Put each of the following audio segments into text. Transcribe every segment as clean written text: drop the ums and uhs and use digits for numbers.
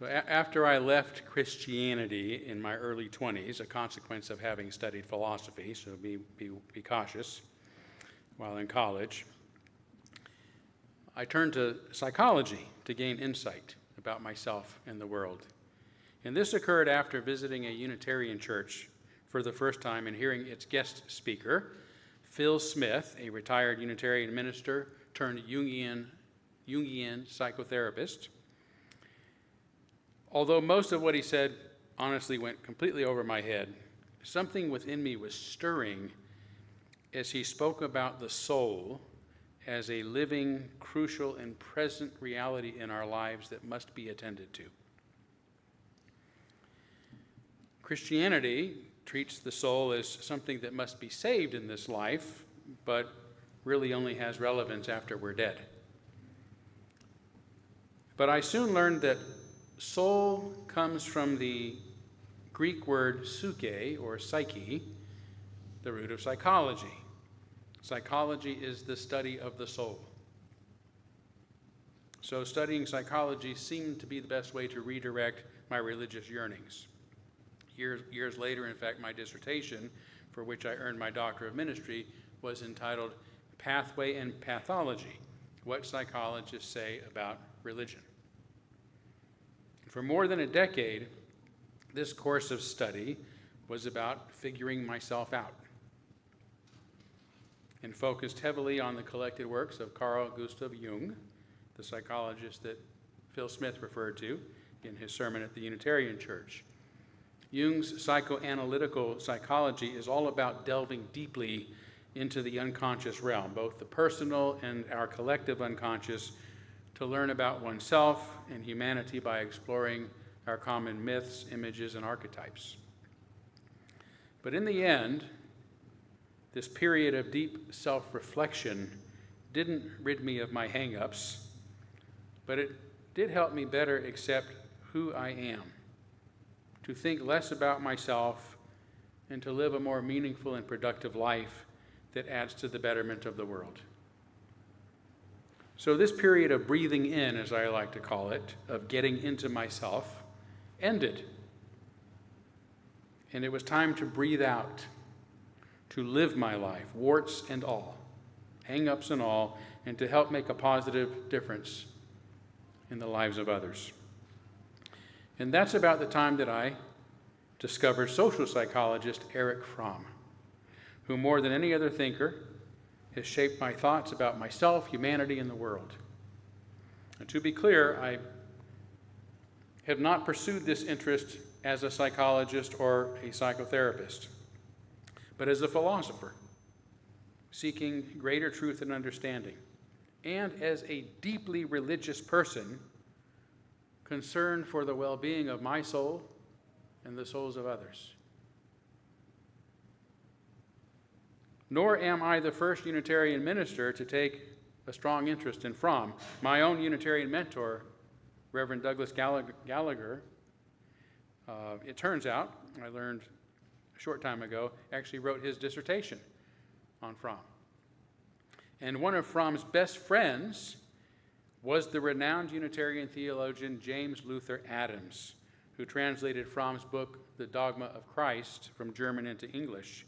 So after I left Christianity in my early 20s, a consequence of having studied philosophy, so be cautious while in college, I turned to psychology to gain insight about myself and the world. And this occurred after visiting a Unitarian church for the first time and hearing its guest speaker, Phil Smith, a retired Unitarian minister turned Jungian psychotherapist. Although most of what he said honestly went completely over my head, something within me was stirring as he spoke about the soul as a living, crucial, and present reality in our lives that must be attended to. Christianity treats the soul as something that must be saved in this life, but really only has relevance after we're dead. But I soon learned that soul comes from the Greek word psyche, or psyche, the root of psychology. Psychology is the study of the soul. So studying psychology seemed to be the best way to redirect my religious yearnings. Years later, in fact, my dissertation, for which I earned my Doctor of Ministry, was entitled Pathway and Pathology: What Psychologists Say About Religion. For more than a decade, this course of study was about figuring myself out and focused heavily on the collected works of Carl Gustav Jung, the psychologist that Phil Smith referred to in his sermon at the Unitarian Church. Jung's psychoanalytical psychology is all about delving deeply into the unconscious realm, both the personal and our collective unconscious, to learn about oneself and humanity by exploring our common myths, images, and archetypes. But in the end, this period of deep self-reflection didn't rid me of my hang-ups, but it did help me better accept who I am, to think less about myself, and to live a more meaningful and productive life that adds to the betterment of the world. So this period of breathing in, as I like to call it, of getting into myself, ended. And it was time to breathe out, to live my life, warts and all, hang-ups and all, and to help make a positive difference in the lives of others. And that's about the time that I discovered social psychologist Erich Fromm, who more than any other thinker has shaped my thoughts about myself, humanity, and the world. And to be clear, I have not pursued this interest as a psychologist or a psychotherapist, but as a philosopher, seeking greater truth and understanding, and as a deeply religious person concerned for the well-being of my soul and the souls of others. Nor am I the first Unitarian minister to take a strong interest in Fromm. My own Unitarian mentor, Reverend Douglas Gallagher, it turns out, I learned a short time ago, actually wrote his dissertation on Fromm. And one of Fromm's best friends was the renowned Unitarian theologian James Luther Adams, who translated Fromm's book, The Dogma of Christ, from German into English.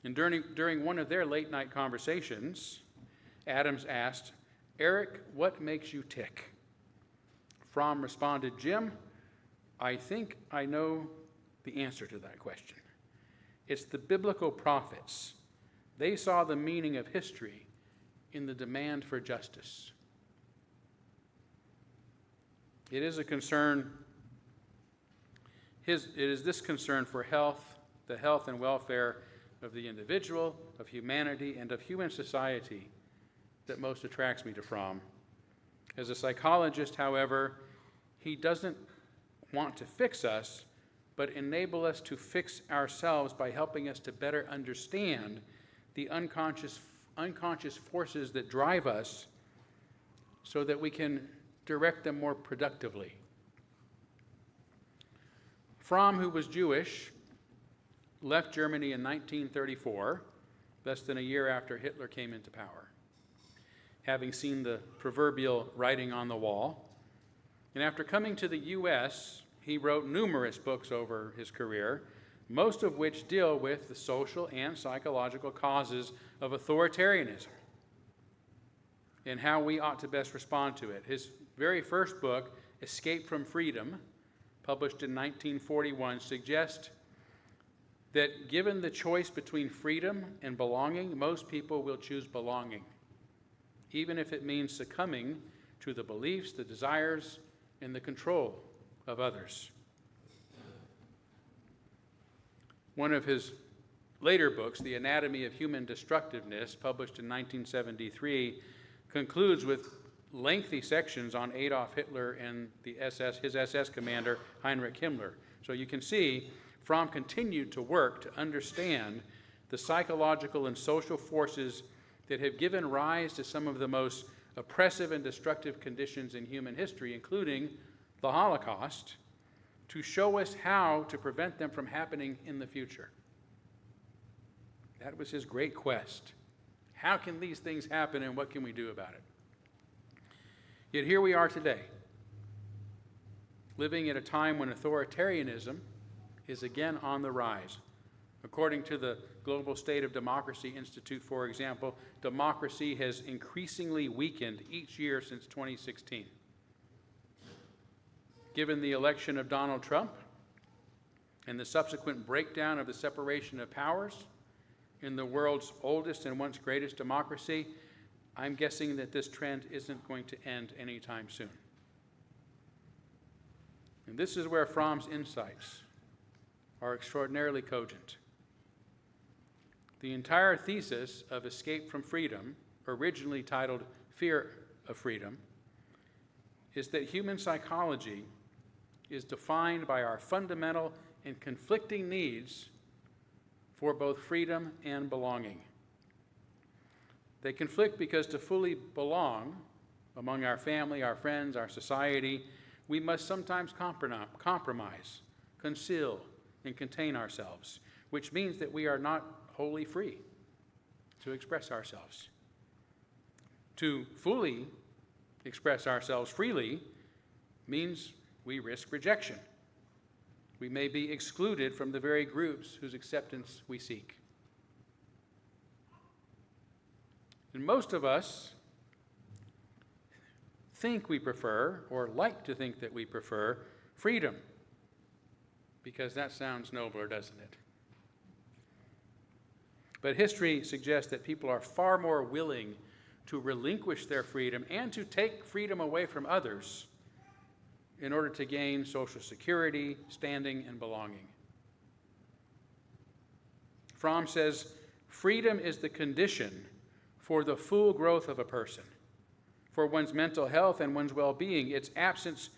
And during one of their late-night conversations, Adams asked, "Eric, what makes you tick?" Fromm responded, "Jim, I think I know the answer to that question. It's the biblical prophets. They saw the meaning of history in the demand for justice." It is a concern, it is this concern for the health and welfare of the individual, of humanity, and of human society that most attracts me to Fromm. As a psychologist, however, he doesn't want to fix us, but enable us to fix ourselves by helping us to better understand the unconscious forces that drive us so that we can direct them more productively. Fromm, who was Jewish, left Germany in 1934, less than a year after Hitler came into power. Having seen the proverbial writing on the wall, And after coming to the U.S., he wrote numerous books over his career, most of which deal with the social and psychological causes of authoritarianism and how we ought to best respond to it. His very first book, Escape from Freedom, published in 1941, suggests that given the choice between freedom and belonging, most people will choose belonging, even if it means succumbing to the beliefs, the desires, and the control of others. One of his later books, The Anatomy of Human Destructiveness, published in 1973, concludes with lengthy sections on Adolf Hitler and his SS commander, Heinrich Himmler. So you can see Fromm continued to work to understand the psychological and social forces that have given rise to some of the most oppressive and destructive conditions in human history, including the Holocaust, to show us how to prevent them from happening in the future. That was his great quest. How can these things happen, and what can we do about it? Yet here we are today, living at a time when authoritarianism is again on the rise. According to the Global State of Democracy Institute, for example, democracy has increasingly weakened each year since 2016. Given the election of Donald Trump and the subsequent breakdown of the separation of powers in the world's oldest and once greatest democracy, I'm guessing that this trend isn't going to end anytime soon. And this is where Fromm's insights are extraordinarily cogent. The entire thesis of Escape from Freedom, originally titled Fear of Freedom, is that human psychology is defined by our fundamental and conflicting needs for both freedom and belonging. They conflict because to fully belong among our family, our friends, our society, we must sometimes compromise, conceal, and contain ourselves, which means that we are not wholly free to express ourselves. To fully express ourselves freely means we risk rejection. We may be excluded from the very groups whose acceptance we seek. And most of us think we prefer, or like to think that we prefer, freedom, because that sounds nobler, doesn't it? But history suggests that people are far more willing to relinquish their freedom and to take freedom away from others in order to gain social security, standing, and belonging. Fromm says, freedom is the condition for the full growth of a person, for one's mental health and one's well-being. Its absence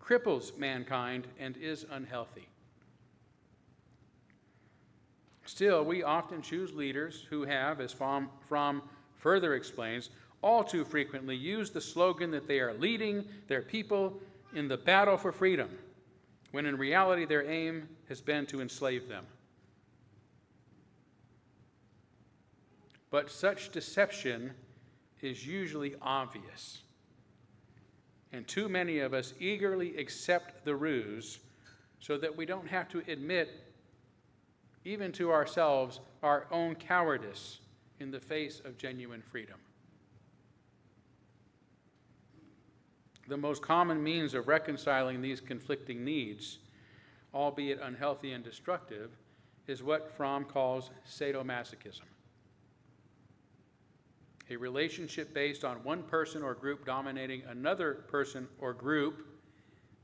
cripples mankind and is unhealthy. Still, we often choose leaders who have, as Fromm further explains, all too frequently used the slogan that they are leading their people in the battle for freedom, when in reality their aim has been to enslave them. But such deception is usually obvious, and too many of us eagerly accept the ruse so that we don't have to admit, even to ourselves, our own cowardice in the face of genuine freedom. The most common means of reconciling these conflicting needs, albeit unhealthy and destructive, is what Fromm calls sadomasochism. A relationship based on one person or group dominating another person or group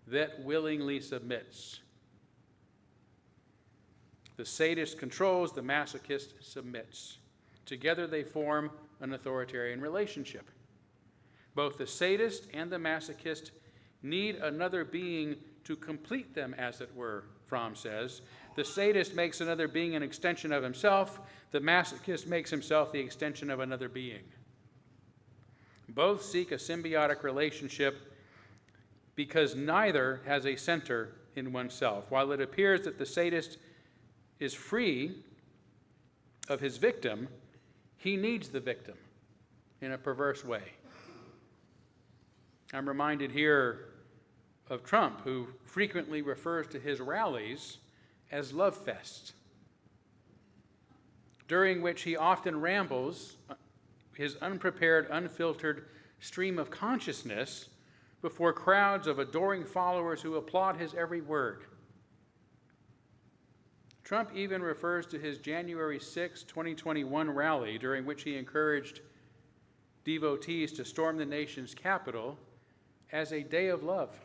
that willingly submits. The sadist controls, the masochist submits. Together they form an authoritarian relationship. Both the sadist and the masochist need another being to complete them, as it were, Fromm says. The sadist makes another being an extension of himself. The masochist makes himself the extension of another being. Both seek a symbiotic relationship because neither has a center in oneself. While it appears that the sadist is free of his victim, he needs the victim in a perverse way. I'm reminded here of Trump, who frequently refers to his rallies as love fests, during which he often rambles his unprepared, unfiltered stream of consciousness before crowds of adoring followers who applaud his every word. Trump even refers to his January 6, 2021 rally, during which he encouraged devotees to storm the nation's capital, as a day of love.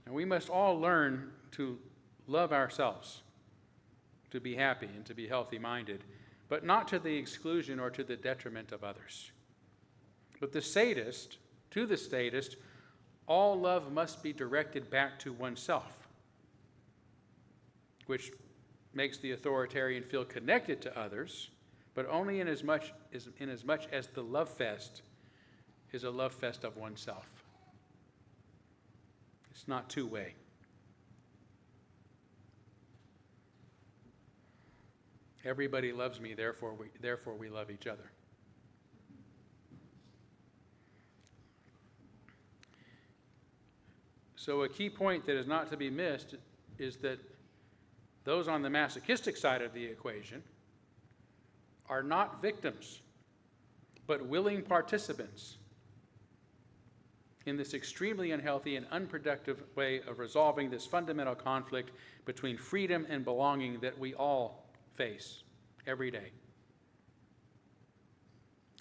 And we must all learn to love ourselves, to be happy and to be healthy-minded, but not to the exclusion or to the detriment of others. But to the statist, all love must be directed back to oneself, which makes the authoritarian feel connected to others, but only in as much as the love fest is a love fest of oneself. It's not two-way. Everybody loves me, therefore we love each other. So a key point that is not to be missed is that those on the masochistic side of the equation are not victims, but willing participants in this extremely unhealthy and unproductive way of resolving this fundamental conflict between freedom and belonging that we all face every day.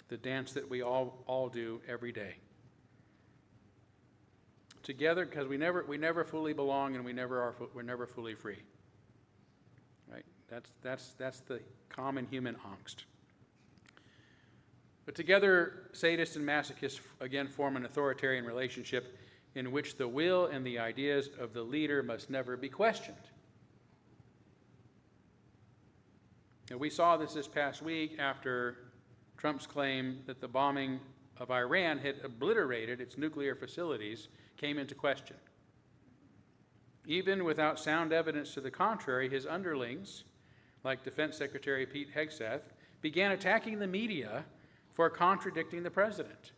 The dance that we all do every day. Together, because we never fully belong and we're never fully free. Right? That's the common human angst. But together, sadists and masochists again form an authoritarian relationship in which the will and the ideas of the leader must never be questioned. And we saw this past week after Trump's claim that the bombing of Iran had obliterated its nuclear facilities came into question. Even without sound evidence to the contrary, his underlings, like Defense Secretary Pete Hegseth, began attacking the media for contradicting the president.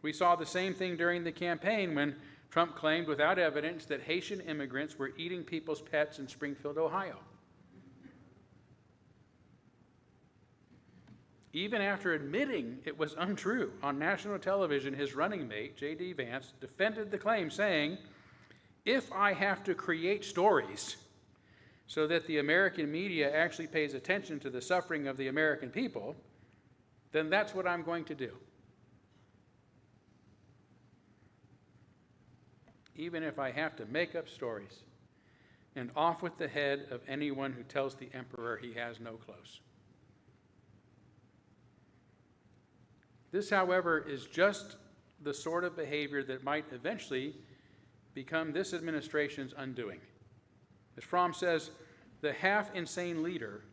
We saw the same thing during the campaign when Trump claimed without evidence that Haitian immigrants were eating people's pets in Springfield, Ohio. Even after admitting it was untrue, on national television, his running mate, J.D. Vance, defended the claim, saying, "If I have to create stories so that the American media actually pays attention to the suffering of the American people, then that's what I'm going to do. Even if I have to make up stories, and off with the head of anyone who tells the emperor he has no clothes." This, however, is just the sort of behavior that might eventually become this administration's undoing. As Fromm says, the half-insane leader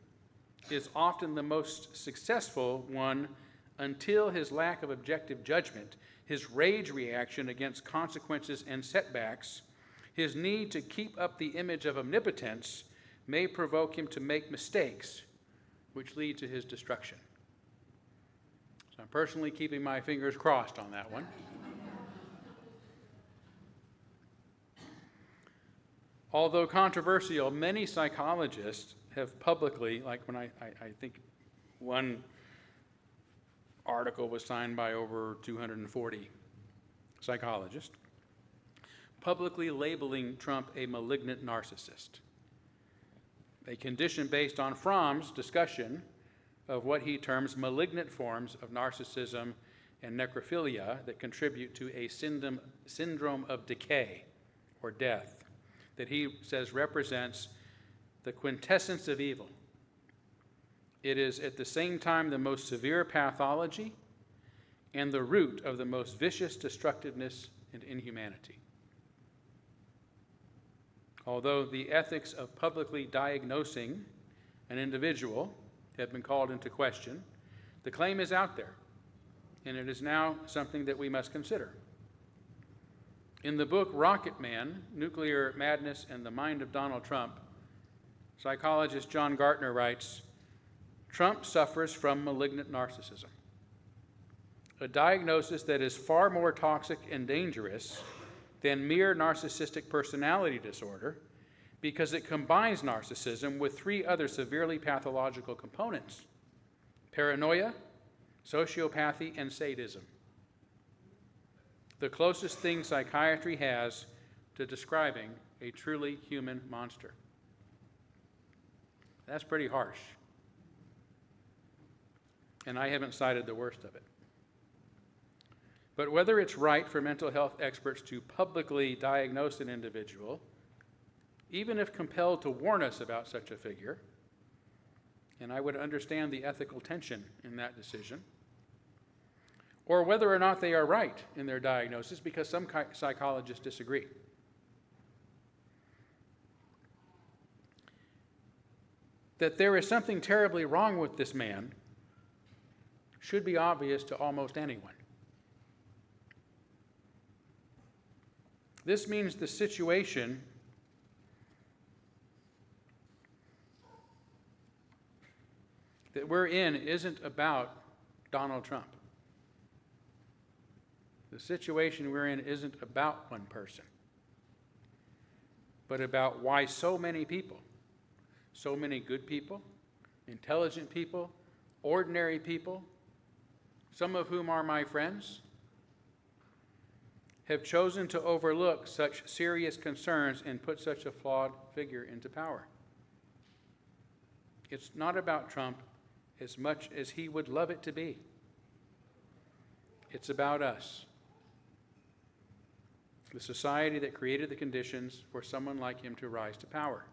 is often the most successful one until his lack of objective judgment, his rage reaction against consequences and setbacks, his need to keep up the image of omnipotence may provoke him to make mistakes, which lead to his destruction. So I'm personally keeping my fingers crossed on that one. Although controversial, many psychologists have publicly, like when I think one article was signed by over 240 psychologists, publicly labeling Trump a malignant narcissist, a condition based on Fromm's discussion of what he terms malignant forms of narcissism and necrophilia that contribute to a syndrome of decay or death that he says represents the quintessence of evil. It is at the same time the most severe pathology and the root of the most vicious destructiveness and inhumanity. Although the ethics of publicly diagnosing an individual have been called into question, the claim is out there, and it is now something that we must consider. In the book Rocket Man, Nuclear Madness and the Mind of Donald Trump, psychologist John Gartner writes, Trump suffers from malignant narcissism. a diagnosis that is far more toxic and dangerous than mere narcissistic personality disorder, because it combines narcissism with three other severely pathological components: paranoia, sociopathy, and sadism. The closest thing psychiatry has to describing a truly human monster. That's pretty harsh. And I haven't cited the worst of it. But whether it's right for mental health experts to publicly diagnose an individual, even if compelled to warn us about such a figure, and I would understand the ethical tension in that decision, or whether or not they are right in their diagnosis, because some psychologists disagree. That there is something terribly wrong with this man should be obvious to almost anyone. This means the situation that we're in isn't about Donald Trump. The situation we're in isn't about one person, but about why so many people, so many good people, intelligent people, ordinary people, some of whom are my friends, have chosen to overlook such serious concerns and put such a flawed figure into power. It's not about Trump as much as he would love it to be. It's about us, the society that created the conditions for someone like him to rise to power.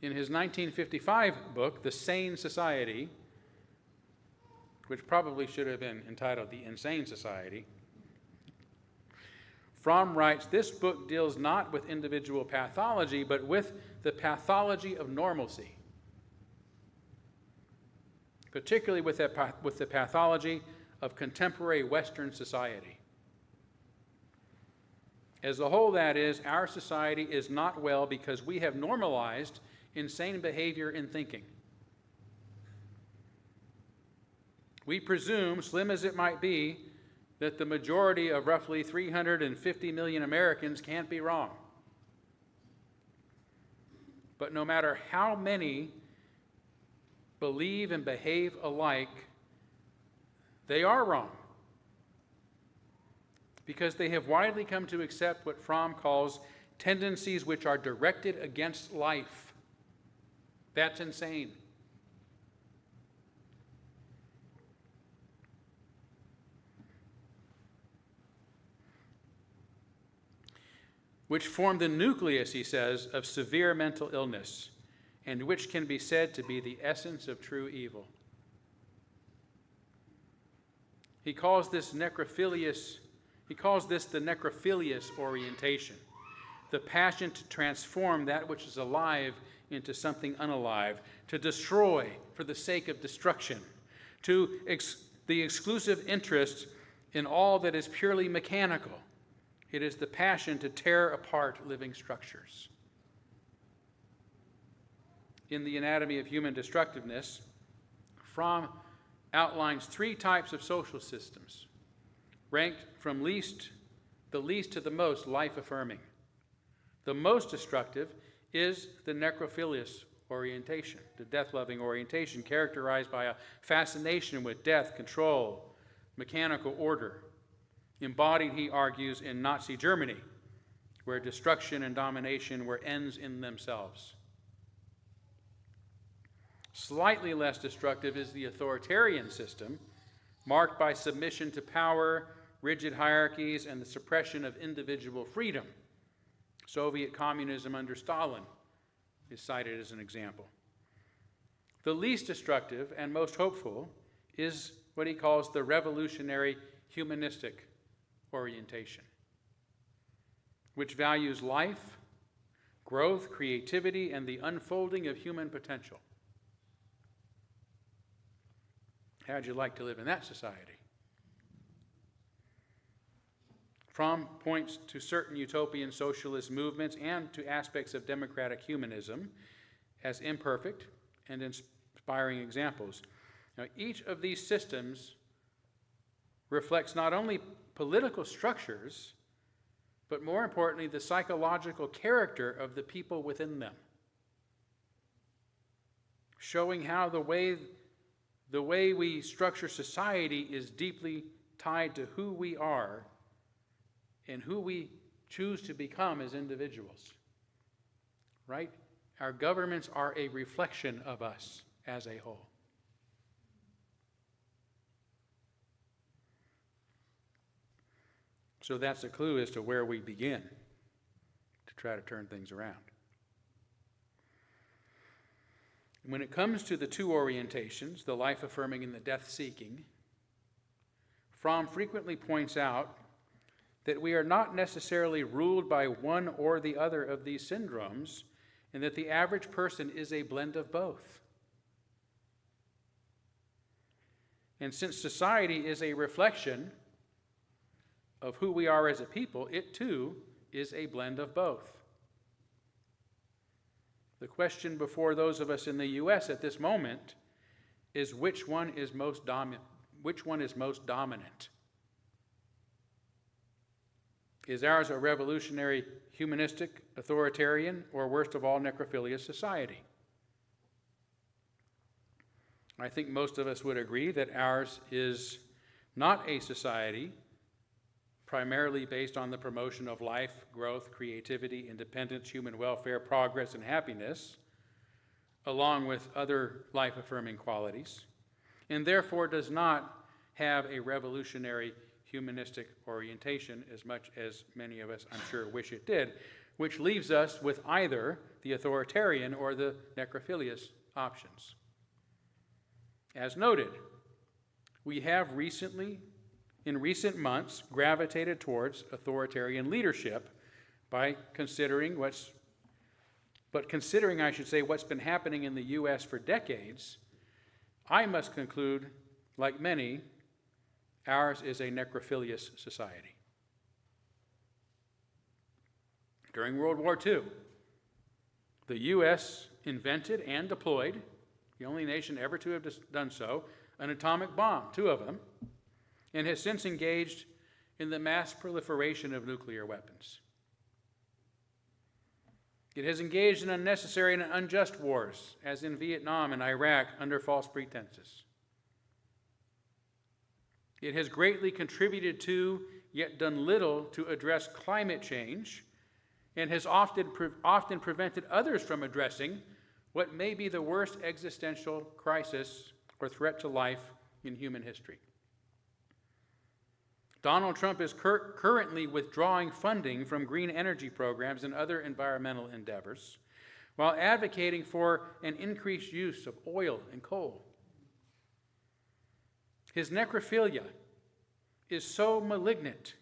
In his 1955 book, The Sane Society, which probably should have been entitled The Insane Society, Fromm writes, "This book deals not with individual pathology, but with the pathology of normalcy, particularly with the pathology of contemporary Western society. As a whole, that is, our society is not well because we have normalized insane behavior and thinking. We presume, slim as it might be, that the majority of roughly 350 million Americans can't be wrong. But no matter how many believe and behave alike, they are wrong, because they have widely come to accept what Fromm calls tendencies which are directed against life. That's insane. Which form the nucleus, he says, of severe mental illness, and which can be said to be the essence of true evil. He calls this the necrophilious orientation, the passion to transform that which is alive into something unalive, to destroy for the sake of destruction, to the exclusive interest in all that is purely mechanical. It is the passion to tear apart living structures. In The Anatomy of Human Destructiveness, Fromm outlines three types of social systems, ranked from the least to the most life-affirming. The most destructive is the necrophilious orientation, the death-loving orientation, characterized by a fascination with death, control, mechanical order, embodied, he argues, in Nazi Germany, where destruction and domination were ends in themselves. Slightly less destructive is the authoritarian system, marked by submission to power, rigid hierarchies, and the suppression of individual freedom. Soviet communism under Stalin is cited as an example. The least destructive and most hopeful is what he calls the revolutionary humanistic orientation, which values life, growth, creativity, and the unfolding of human potential. How'd you like to live in that society? Fromm points to certain utopian socialist movements and to aspects of democratic humanism as imperfect and inspiring examples. Now, each of these systems reflects not only political structures, but more importantly, the psychological character of the people within them, showing how the way we structure society is deeply tied to who we are and who we choose to become as individuals. Right? Our governments are a reflection of us as a whole. So that's a clue as to where we begin to try to turn things around. When it comes to the two orientations, the life-affirming and the death-seeking, Fromm frequently points out that we are not necessarily ruled by one or the other of these syndromes, and that the average person is a blend of both. And since society is a reflection of who we are as a people, it too is a blend of both. The question before those of us in the U.S. at this moment is which one is most dominant? Is ours a revolutionary, humanistic, authoritarian, or worst of all, necrophilious society? I think most of us would agree that ours is not a society primarily based on the promotion of life, growth, creativity, independence, human welfare, progress, and happiness, along with other life-affirming qualities, and therefore does not have a revolutionary humanistic orientation as much as many of us, I'm sure, wish it did, which leaves us with either the authoritarian or the necrophilious options. As noted, we have in recent months, gravitated towards authoritarian leadership by considering what's been happening in the U.S. for decades. I must conclude, like many, ours is a necrophilious society. During World War II, the U.S. invented and deployed, the only nation ever to have done so, an atomic bomb, 2 of them, and has since engaged in the mass proliferation of nuclear weapons. It has engaged in unnecessary and unjust wars, as in Vietnam and Iraq, under false pretenses. It has greatly contributed to, yet done little to address climate change, and has often prevented others from addressing what may be the worst existential crisis or threat to life in human history. Donald Trump is currently withdrawing funding from green energy programs and other environmental endeavors, while advocating for an increased use of oil and coal. His necrophilia is so malignant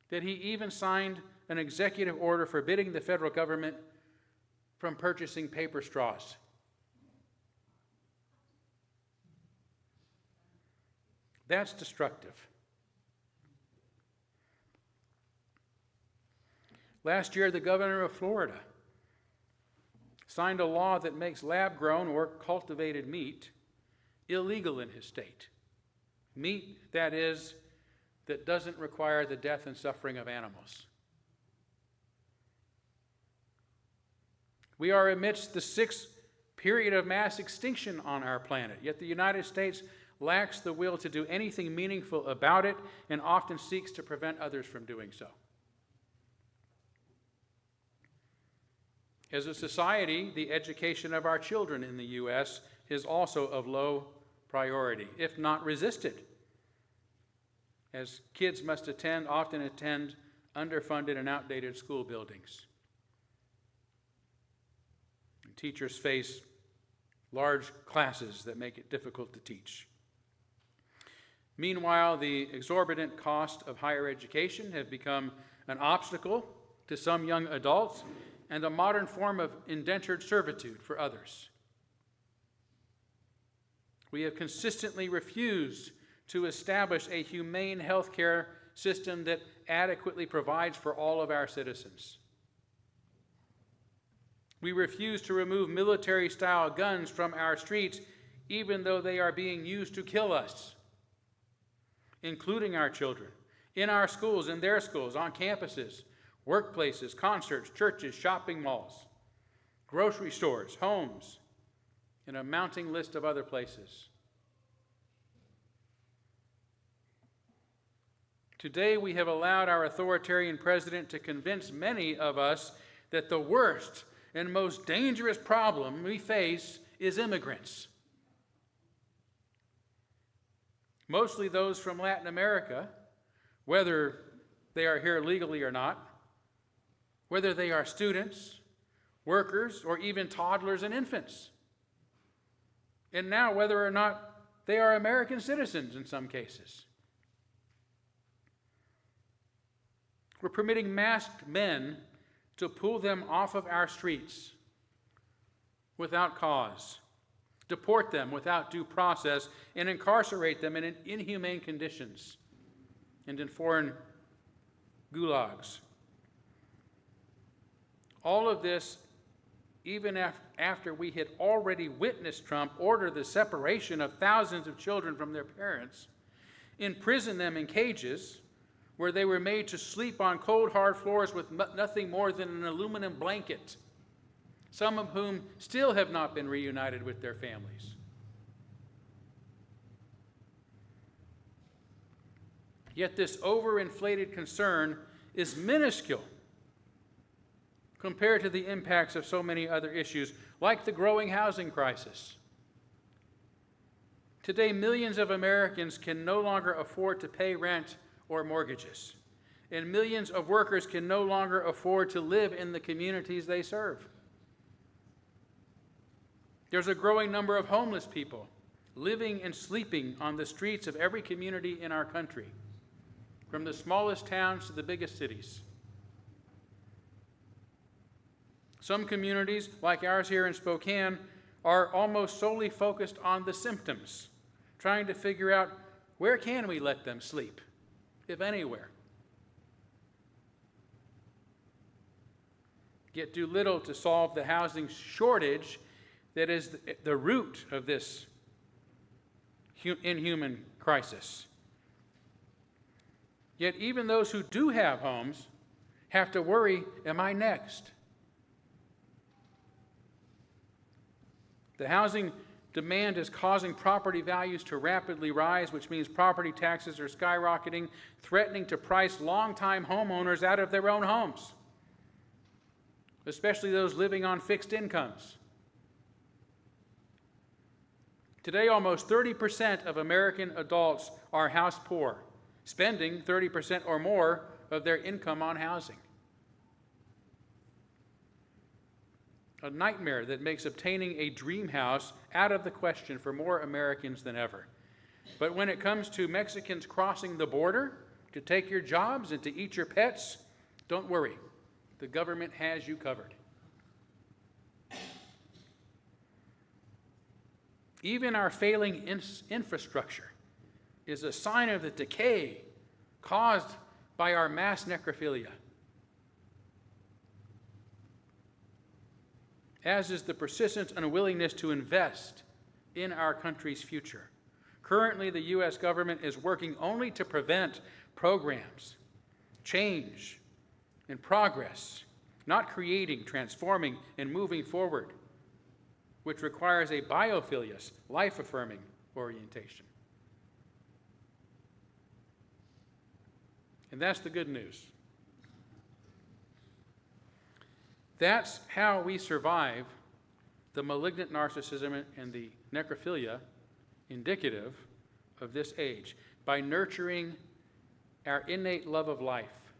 that he even signed an executive order forbidding the federal government from purchasing paper straws. That's destructive. Last year, the governor of Florida signed a law that makes lab-grown or cultivated meat illegal in his state. Meat, that is, that doesn't require the death and suffering of animals. We are amidst the 6th period of mass extinction on our planet, yet the United States lacks the will to do anything meaningful about it and often seeks to prevent others from doing so. As a society, the education of our children in the U.S. is also of low priority, if not resisted, as kids must often attend underfunded and outdated school buildings. And teachers face large classes that make it difficult to teach. Meanwhile, the exorbitant cost of higher education have become an obstacle to some young adults and a modern form of indentured servitude for others. We have consistently refused to establish a humane healthcare system that adequately provides for all of our citizens. We refuse to remove military-style guns from our streets, even though they are being used to kill us, including our children, in our schools, in their schools, on campuses, workplaces, concerts, churches, shopping malls, grocery stores, homes, and a mounting list of other places. Today, we have allowed our authoritarian president to convince many of us that the worst and most dangerous problem we face is immigrants. Mostly those from Latin America, whether they are here legally or not, whether they are students, workers, or even toddlers and infants. And now, whether or not they are American citizens in some cases. We're permitting masked men to pull them off of our streets without cause, deport them without due process, and incarcerate them in inhumane conditions and in foreign gulags. All of this, even after we had already witnessed Trump order the separation of thousands of children from their parents, imprison them in cages where they were made to sleep on cold, hard floors with nothing more than an aluminum blanket, some of whom still have not been reunited with their families. Yet this overinflated concern is minuscule compared to the impacts of so many other issues, like the growing housing crisis. Today, millions of Americans can no longer afford to pay rent or mortgages, and millions of workers can no longer afford to live in the communities they serve. There's a growing number of homeless people living and sleeping on the streets of every community in our country, from the smallest towns to the biggest cities. Some communities, like ours here in Spokane, are almost solely focused on the symptoms, trying to figure out where can we let them sleep, if anywhere. Yet do little to solve the housing shortage that is the root of this inhuman crisis. Yet even those who do have homes have to worry, am I next? The housing demand is causing property values to rapidly rise, which means property taxes are skyrocketing, threatening to price longtime homeowners out of their own homes, especially those living on fixed incomes. Today, almost 30% of American adults are house poor, spending 30% or more of their income on housing. A nightmare that makes obtaining a dream house out of the question for more Americans than ever. But when it comes to Mexicans crossing the border to take your jobs and to eat your pets, don't worry. The government has you covered. Even our failing infrastructure is a sign of the decay caused by our mass necrophilia, as is the persistent unwillingness to invest in our country's future. Currently, the U.S. government is working only to prevent programs, change, and progress, not creating, transforming, and moving forward, which requires a biophilious, life-affirming orientation. And that's the good news. That's how we survive the malignant narcissism and the necrophilia indicative of this age, by nurturing our innate love of life,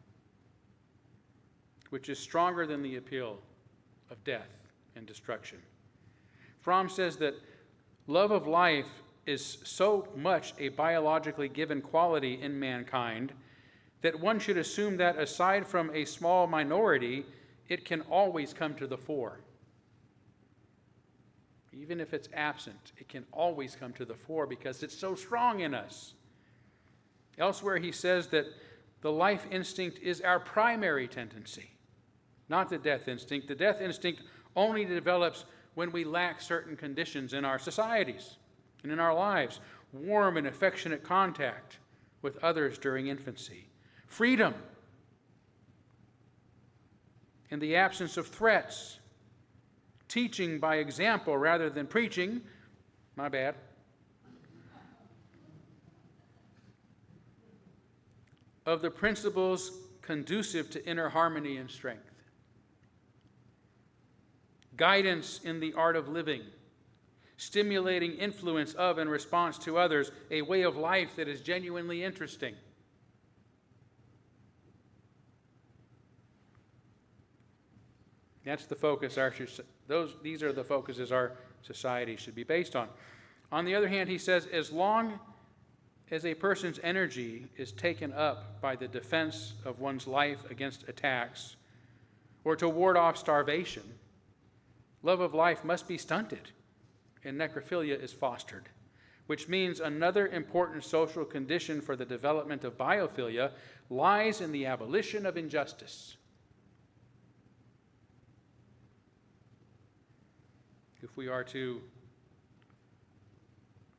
which is stronger than the appeal of death and destruction. Fromm says that love of life is so much a biologically given quality in mankind that one should assume that aside from a small minority, it can always come to the fore. Even if it's absent, it can always come to the fore because it's so strong in us. Elsewhere, he says that the life instinct is our primary tendency, not the death instinct. The death instinct only develops when we lack certain conditions in our societies, and in our lives, warm and affectionate contact with others during infancy. Freedom in the absence of threats. Teaching by example rather than preaching. My bad. Of the principles conducive to inner harmony and strength. Guidance in the art of living. Stimulating influence of and response to others, a way of life that is genuinely interesting. That's the focus these are the focuses our society should be based on. On the other hand, he says, as long as a person's energy is taken up by the defense of one's life against attacks or to ward off starvation, love of life must be stunted and necrophilia is fostered, which means another important social condition for the development of biophilia lies in the abolition of injustice. If we are to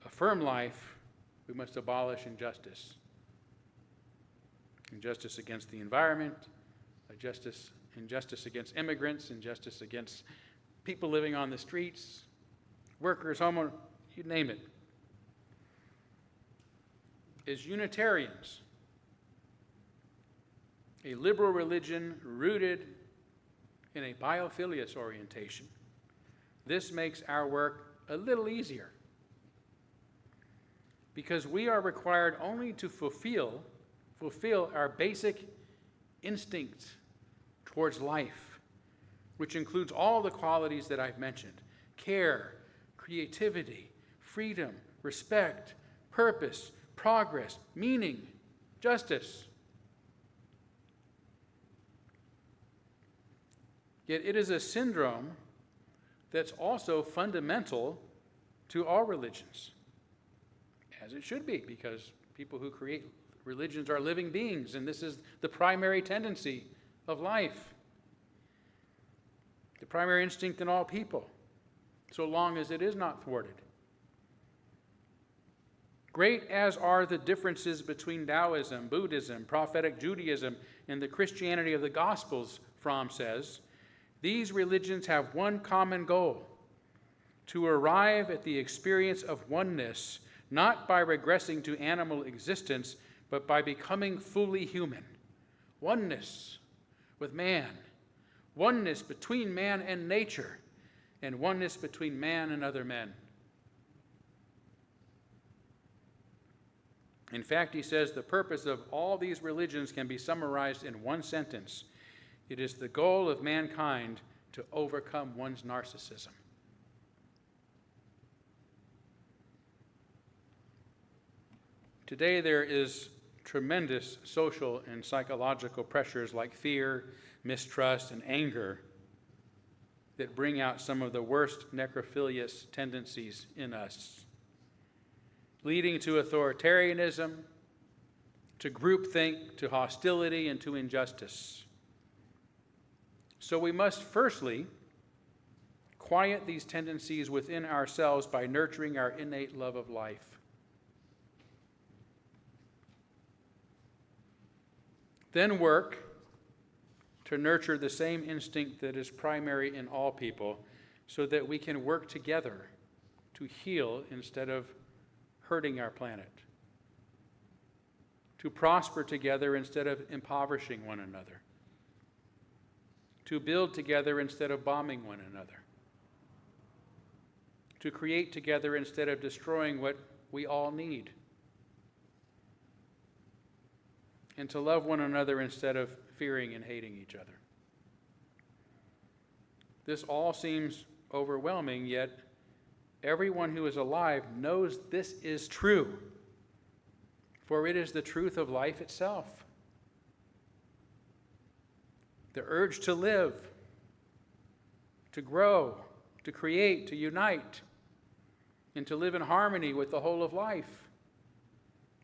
affirm life, we must abolish injustice. Injustice against the environment, injustice against immigrants, injustice against people living on the streets, workers, homeowners, you name it. As Unitarians, a liberal religion rooted in a biophilious orientation, this makes our work a little easier because we are required only to fulfill our basic instincts towards life, which includes all the qualities that I've mentioned: care, creativity, freedom, respect, purpose, progress, meaning, justice. Yet it is a syndrome that's also fundamental to all religions, as it should be, because people who create religions are living beings, and this is the primary tendency of life, the primary instinct in all people, so long as it is not thwarted. Great as are the differences between Taoism, Buddhism, prophetic Judaism, and the Christianity of the Gospels, Fromm says, these religions have one common goal: to arrive at the experience of oneness, not by regressing to animal existence, but by becoming fully human. Oneness with man, oneness between man and nature, and oneness between man and other men. In fact, he says the purpose of all these religions can be summarized in one sentence: it is the goal of mankind to overcome one's narcissism. Today there is tremendous social and psychological pressures like fear, mistrust, and anger that bring out some of the worst necrophilious tendencies in us, leading to authoritarianism, to groupthink, to hostility, and to injustice. So we must firstly quiet these tendencies within ourselves by nurturing our innate love of life. Then work to nurture the same instinct that is primary in all people, so that we can work together to heal instead of hurting our planet, to prosper together instead of impoverishing one another, to build together instead of bombing one another, to create together instead of destroying what we all need, and to love one another instead of fearing and hating each other. This all seems overwhelming, yet everyone who is alive knows this is true, for it is the truth of life itself. The urge to live, to grow, to create, to unite, and to live in harmony with the whole of life.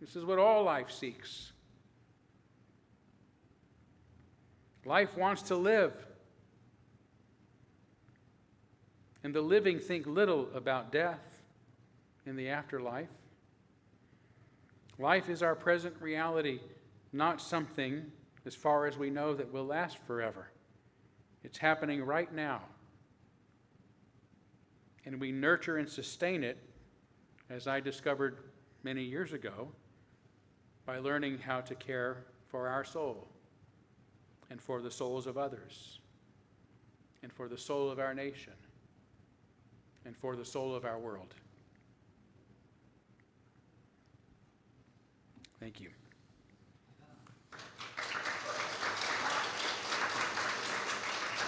This is what all life seeks. Life wants to live, and the living think little about death, in the afterlife. Life is our present reality, not something, as far as we know, that will last forever. It's happening right now. And we nurture and sustain it, as I discovered many years ago, by learning how to care for our soul and for the souls of others and for the soul of our nation and for the soul of our world. Thank you.